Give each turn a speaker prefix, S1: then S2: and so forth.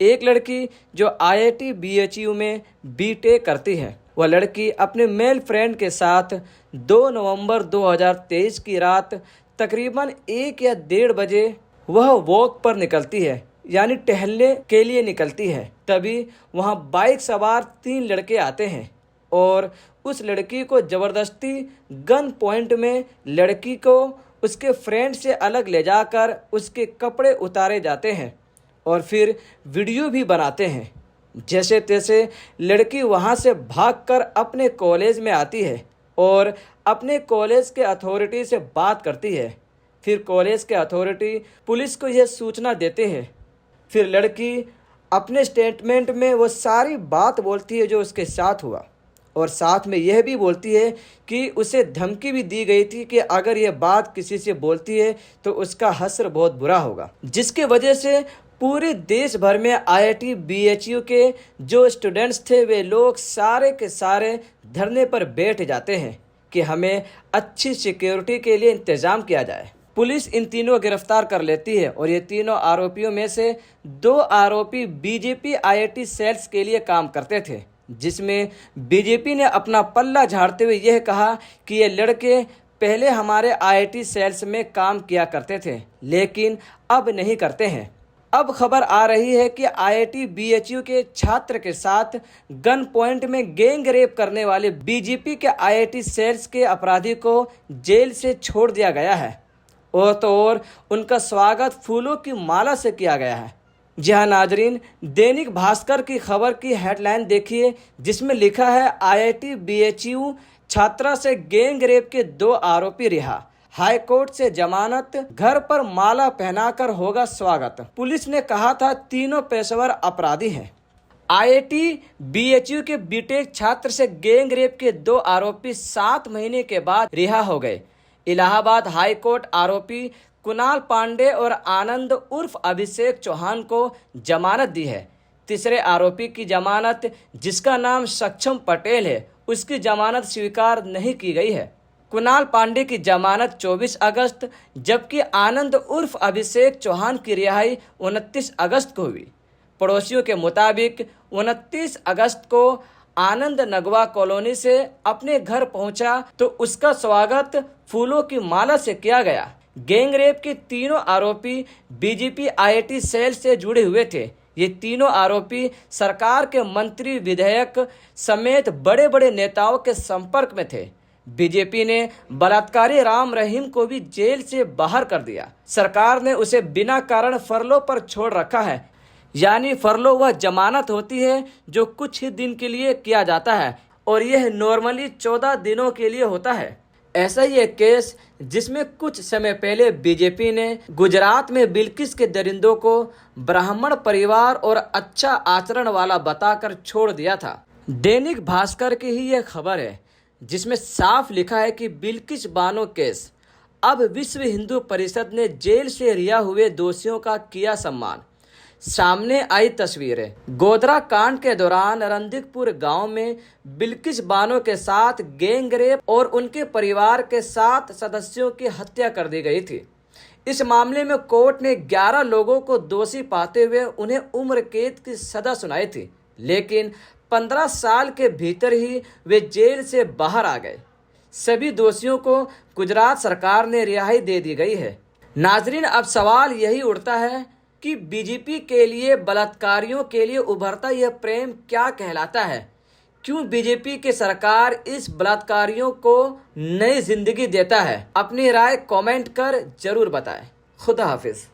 S1: एक लड़की जो IIT BHU में BTech करती है, वह लड़की अपने मेल फ्रेंड के साथ 2 नवंबर 2023 की रात तकरीबन 1 या 1:30 बजे वह वॉक पर निकलती है, यानी टहलने के लिए निकलती है। तभी वहां बाइक सवार 3 लड़के आते हैं और उस लड़की को ज़बरदस्ती गन पॉइंट में लड़की को उसके फ्रेंड से अलग ले जाकर उसके कपड़े उतारे जाते हैं और फिर वीडियो भी बनाते हैं। जैसे तैसे लड़की वहां से भागकर अपने कॉलेज में आती है और अपने कॉलेज के अथॉरिटी से बात करती है। फिर कॉलेज के अथॉरिटी पुलिस को यह सूचना देते हैं। फिर लड़की अपने स्टेटमेंट में वो सारी बात बोलती है जो उसके साथ हुआ, और साथ में यह भी बोलती है कि उसे धमकी भी दी गई थी कि अगर यह बात किसी से बोलती है तो उसका हश्र बहुत बुरा होगा, जिसके वजह से पूरे देश भर में IIT BHU के जो स्टूडेंट्स थे वे लोग सारे के सारे धरने पर बैठ जाते हैं कि हमें अच्छी सिक्योरिटी के लिए इंतज़ाम किया जाए। पुलिस इन तीनों गिरफ्तार कर लेती है और ये तीनों आरोपियों में से 2 आरोपी BJP IIT सेल्स के लिए काम करते थे, जिसमें BJP ने अपना पल्ला झाड़ते हुए यह कहा कि ये लड़के पहले हमारे IIT सेल्स में काम किया करते थे लेकिन अब नहीं करते हैं। अब खबर आ रही है कि IIT BHU के छात्र के साथ गन पॉइंट में गैंग रेप करने वाले BJP के IIT सेल्स के अपराधी को जेल से छोड़ दिया गया है और तो और उनका स्वागत फूलों की माला से किया गया है। जी हाँ नाजरीन, दैनिक भास्कर की खबर की हेडलाइन देखिए, जिसमें लिखा है IIT BHU छात्रा से गैंग रेप के 2 आरोपी रिहा, हाई कोर्ट से जमानत, घर पर माला पहनाकर होगा स्वागत। पुलिस ने कहा था तीनों पेशेवर अपराधी हैं। IIT BHU के BTech छात्र से गैंग रेप के 2 आरोपी 7 महीने के बाद रिहा हो गए। इलाहाबाद हाई कोर्ट आरोपी कुणाल पांडे और आनंद उर्फ अभिषेक चौहान को जमानत दी है। तीसरे आरोपी की जमानत, जिसका नाम सक्षम पटेल है, उसकी जमानत स्वीकार नहीं की गई है। कुणाल पांडे की जमानत 24 अगस्त, जबकि आनंद उर्फ अभिषेक चौहान की रिहाई 29 अगस्त को हुई। पड़ोसियों के मुताबिक 29 अगस्त को आनंद नगवा कॉलोनी से अपने घर पहुंचा तो उसका स्वागत फूलों की माला से किया गया। गैंग रेप के तीनों आरोपी BJP IIT सेल से जुड़े हुए थे। ये तीनों आरोपी सरकार के मंत्री, विधायक समेत बड़े बड़े नेताओं के संपर्क में थे। BJP ने बलात्कारी राम रहीम को भी जेल से बाहर कर दिया। सरकार ने उसे बिना कारण फरलो पर छोड़ रखा है, यानी फरलो वह जमानत होती है जो कुछ ही दिन के लिए किया जाता है और यह नॉर्मली 14 दिनों के लिए होता है। ऐसा ही एक केस जिसमें कुछ समय पहले BJP ने गुजरात में बिल्किस के दरिंदों को ब्राह्मण परिवार और अच्छा आचरण वाला बताकर छोड़ दिया था। दैनिक भास्कर की ही यह खबर है, जिसमें साफ लिखा है कि बिल्किस बानो केस, अब विश्व हिंदू परिषद ने जेल से रिहा हुए दोषियों का किया सम्मान। सामने आई तस्वीरें। गोधरा कांड के दौरान रणदीकपुर गांव में बिल्किस बानो के साथ गैंग रेप और उनके परिवार के 7 सदस्यों की हत्या कर दी गई थी। इस मामले में कोर्ट ने 11 लोगों को दोषी पाते हुए उन्हें उम्र कैद की सजा सुनाई थी, लेकिन 15 साल के भीतर ही वे जेल से बाहर आ गए। सभी दोषियों को गुजरात सरकार ने रिहाई दे दी गई है। नाजरीन, अब सवाल यही उठता है कि BJP के लिए बलात्कारियों के लिए उभरता यह प्रेम क्या कहलाता है? क्यों BJP की सरकार इस बलात्कारियों को नई जिंदगी देता है? अपनी राय कमेंट कर जरूर बताएं। खुदा हाफिज।